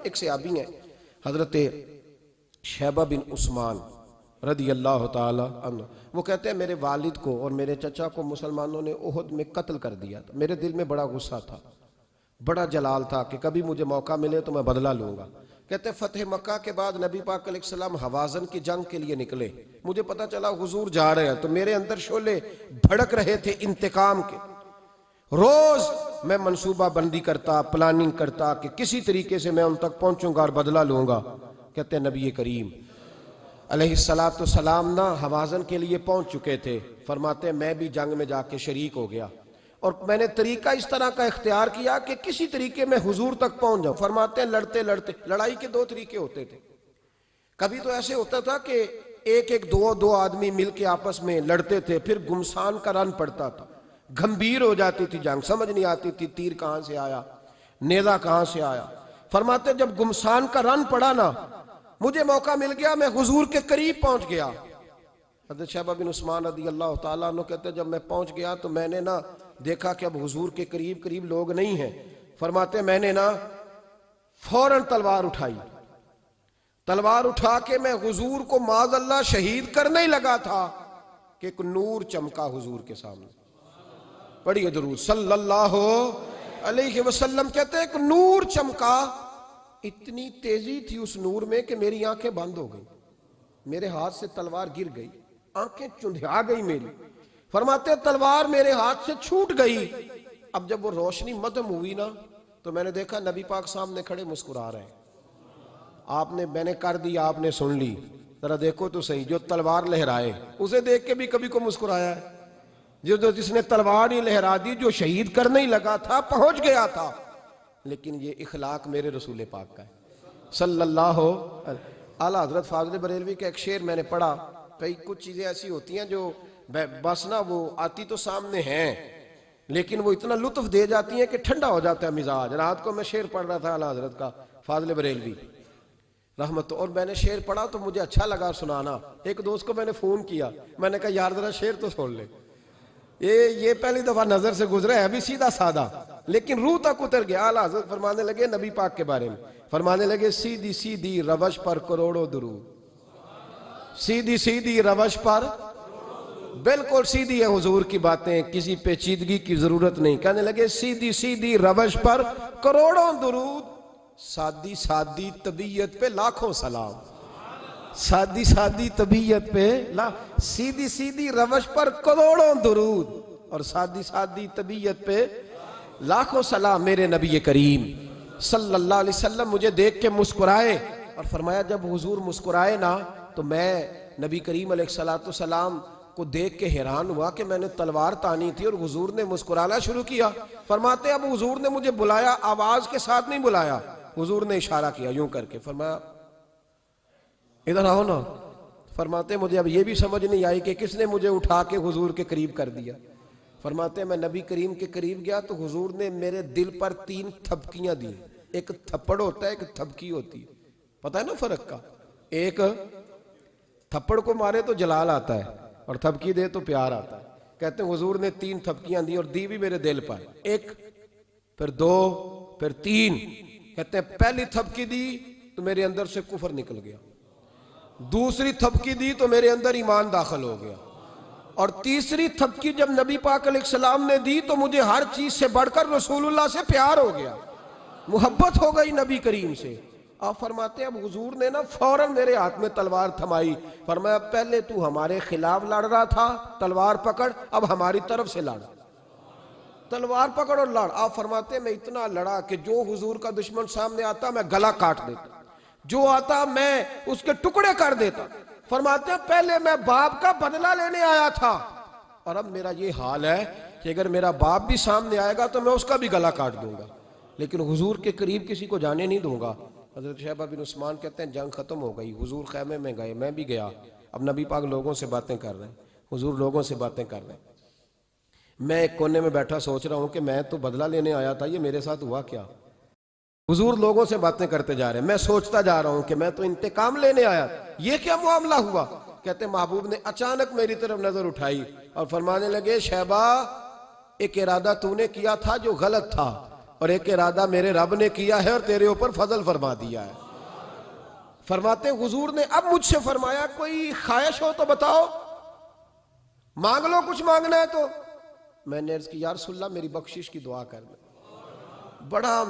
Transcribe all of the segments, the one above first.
ایک صحابی ہیں حضرت شیبہ بن عثمان رضی اللہ تعالی عنہ، وہ کہتے ہیں میرے والد کو اور میرے چچا کو مسلمانوں نے احد میں قتل کر دیا تھا. میرے دل میں بڑا غصہ تھا، بڑا جلال تھا کہ کبھی مجھے موقع ملے تو میں بدلہ لوں گا. کہتے ہیں فتح مکہ کے بعد نبی پاک علیہ السلام حوازن کی جنگ کے لیے نکلے. مجھے پتا چلا حضور جا رہے ہیں تو میرے اندر شعلے بھڑک رہے تھے انتقام کے. روز میں منصوبہ بندی کرتا، پلاننگ کرتا کہ کسی طریقے سے میں ان تک پہنچوں گا اور بدلہ لوں گا. کہتے ہیں نبی کریم علیہ السلام نا حوازن کے لیے پہنچ چکے تھے. فرماتے ہیں میں بھی جنگ میں جا کے شریک ہو گیا اور میں نے طریقہ اس طرح کا اختیار کیا کہ کسی طریقے میں حضور تک پہنچ جاؤں. فرماتے ہیں لڑتے لڑتے، لڑائی کے دو طریقے ہوتے تھے. کبھی تو ایسے ہوتا تھا کہ ایک دو آدمی مل کے آپس میں لڑتے تھے، پھر گمسان کا رن پڑتا تھا، گھمبیر ہو جاتی تھی جنگ، سمجھ نہیں آتی تھی تیر کہاں سے آیا، نیزہ کہاں سے آیا. فرماتے ہیں جب گمسان کا رن پڑا نا، مجھے موقع مل گیا، میں حضور کے قریب پہنچ گیا. حضرت شیبہ بن عثمان رضی اللہ تعالیٰ عنہ کہتے ہیں جب میں پہنچ گیا تو میں نے نا دیکھا کہ اب حضور کے قریب لوگ نہیں ہیں. فرماتے ہیں میں نے نا فوراً تلوار اٹھائی، تلوار اٹھا کے میں حضور کو معاذ اللہ شہید کرنے ہی لگا تھا کہ ایک نور چمکا حضور کے سامنے. پڑھیے درود صلی اللہ علیہ وسلم. کہتے ہیں ایک نور چمکا، اتنی تیزی تھی اس نور میں کہ میری آنکھیں بند ہو گئی، میرے ہاتھ سے تلوار گر گئی، آنکھیں چندھیا گئی میری. فرماتے ہیں تلوار میرے ہاتھ سے چھوٹ گئی. اب جب وہ روشنی مدھم ہوئی نا تو میں نے دیکھا نبی پاک سامنے کھڑے مسکرا رہے ہیں. میں نے کر دی، آپ نے سن لی. ذرا دیکھو تو صحیح، جو تلوار لہرائے اسے دیکھ کے بھی کبھی کو مسکرایا ہے؟ جس نے تلوار ہی لہرا دی، جو شہید کرنے ہی لگا تھا، پہنچ گیا تھا. لیکن یہ اخلاق میرے رسول پاک کا ہے صلی اللہ اعلیٰ حضرت فاضل بریلوی کا ایک شعر میں نے پڑھا. کئی کچھ چیزیں ایسی ہوتی ہیں جو بس نا وہ آتی تو سامنے ہیں لیکن وہ اتنا لطف دے جاتی ہیں کہ ٹھنڈا ہو جاتا ہے مزاج. رات کو میں شعر پڑھ رہا تھا اعلیٰ حضرت کا فاضل بریلوی رحمت، اور میں نے شعر پڑھا تو مجھے اچھا لگا سنانا. ایک دوست کو میں نے فون کیا، میں نے کہا یار ذرا شعر تو سن لے. یہ پہلی دفعہ نظر سے گزرا ہے، ابھی سیدھا سادہ لیکن روح تک اتر گیا. اعلیٰ حضرت فرمانے لگے نبی پاک کے بارے میں، فرمانے لگے سیدھی سیدھی روش پر کروڑوں درود. سیدھی سیدھی روش پر بالکل سیدھی ہے حضور کی باتیں، کسی پیچیدگی کی ضرورت نہیں. کہنے لگے سیدھی سیدھی روش پر کروڑوں درود، سادی سادی طبیعت پہ لاکھوں سلام. سادی سادی طبیعت پہ سیدھی سیدھی روش پر کروڑوں درود اور سادی سادی طبیعت پہ لاکھوں سلام. میرے نبی کریم صلی اللہ علیہ وسلم مجھے دیکھ کے مسکرائے اور فرمایا جب حضور مسکرائے نا تو میں نبی کریم علیہ السلام کو دیکھ کے حیران ہوا کہ میں نے تلوار تانی تھی اور حضور نے مسکرانا شروع کیا. فرماتے اب حضور نے مجھے بلایا، آواز کے ساتھ نہیں بلایا، حضور نے اشارہ کیا یوں کر کے، فرمایا ادھر آؤ نا. فرماتے مجھے اب یہ بھی سمجھ نہیں آئی کہ کس نے مجھے اٹھا کے حضور کے قریب کر دیا. فرماتے میں نبی کریم کے قریب گیا تو حضور نے میرے دل پر 3 تھپکیاں دی. ایک تھپڑ ہوتا ہے، ایک تھپکی ہوتی ہے، پتہ ہے نا فرق کا؟ ایک تھپڑ کو مارے تو جلال آتا ہے اور تھپکی دے تو پیار آتا ہے. کہتے ہیں حضور نے 3 تھپکیاں دی اور دی بھی میرے دل پر، 1 پھر 2 پھر 3. کہتے ہیں پہلی تھپکی دی تو میرے اندر سے کفر نکل گیا، دوسری تھپکی دی تو میرے اندر ایمان داخل ہو گیا، اور تیسری تھپکی جب نبی پاک علیہ السلام نے دی تو مجھے ہر چیز سے بڑھ کر رسول اللہ سے پیار ہو گیا، محبت ہو گئی نبی کریم سے. آپ فرماتے ہیں اب حضور نے نا فوراً میرے ہاتھ میں تلوار تھمائی. فرمایا پہلے تو ہمارے خلاف لڑ رہا تھا، تلوار پکڑ، اب ہماری طرف سے لڑ، تلوار پکڑ اور لڑ. آپ فرماتے ہیں میں اتنا لڑا کہ جو حضور کا دشمن سامنے آتا میں گلا کاٹ دیتا، جو آتا میں اس کے ٹکڑے کر دیتا. فرماتے ہیں پہلے میں باپ کا بدلہ لینے آیا تھا اور اب میرا یہ حال ہے کہ اگر میرا باپ بھی سامنے آئے گا تو میں اس کا بھی گلا کاٹ دوں گا، لیکن حضور کے قریب کسی کو جانے نہیں دوں گا. حضرت شیبہ بن عثمان کہتے ہیں جنگ ختم ہو گئی، حضور خیمے میں گئے، میں بھی گیا. اب نبی پاک لوگوں سے باتیں کر رہے ہیں، حضور لوگوں سے باتیں کر رہے ہیں. میں ایک کونے میں بیٹھا سوچ رہا ہوں کہ میں تو بدلہ لینے آیا تھا، یہ میرے ساتھ ہوا کیا؟ حضور لوگوں سے باتیں کرتے جا رہے ہیں، میں سوچتا جا رہا ہوں کہ میں تو انتقام لینے آیا، یہ کیا معاملہ ہوا؟ کہتے ہیں محبوب نے اچانک میری طرف نظر اٹھائی اور فرمانے لگے شیبہ ایک ارادہ تو نے کیا تھا جو غلط تھا، اور ایک ارادہ میرے رب نے کیا ہے اور تیرے اوپر فضل فرما دیا ہے۔ فرماتے حضور نے اب مجھ سے فرمایا کوئی خواہش ہو تو بتاؤ، مانگ لو کچھ مانگنا ہے تو۔ میں نے عرض کی یا رسول اللہ میری بخشش کی دعا کر دیں، بڑا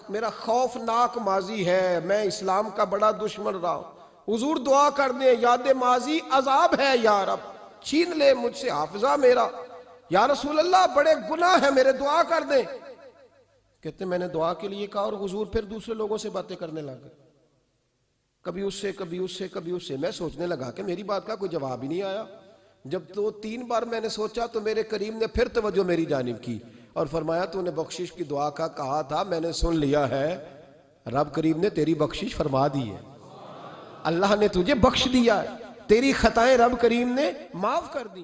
میرا خوفناک ماضی ہے، میں اسلام کا بڑا دشمن رہا ہوں، حضور دعا کر دیں، یاد ماضی عذاب ہے یا رب، چھین لے مجھ سے حافظہ میرا، یا رسول اللہ بڑے گناہ ہیں میرے، دعا کر دیں۔ کہتے میں نے دعا کے لیے کہا اور حضور پھر دوسرے لوگوں سے باتیں کرنے لگے، کبھی اس سے کبھی اس سے کبھی اس سے۔ میں سوچنے لگا کہ میری بات کا کوئی جواب ہی نہیں آیا۔ جب 2-3 بار میں نے سوچا تو میرے کریم نے پھر توجہ میری جانب کی اور فرمایا تو نے بخشش کی دعا کا کہا تھا، میں نے سن لیا ہے، رب کریم نے تیری بخشش فرما دی ہے، اللہ نے تجھے بخش دیا ہے، تیری خطائیں رب کریم نے معاف کر دی۔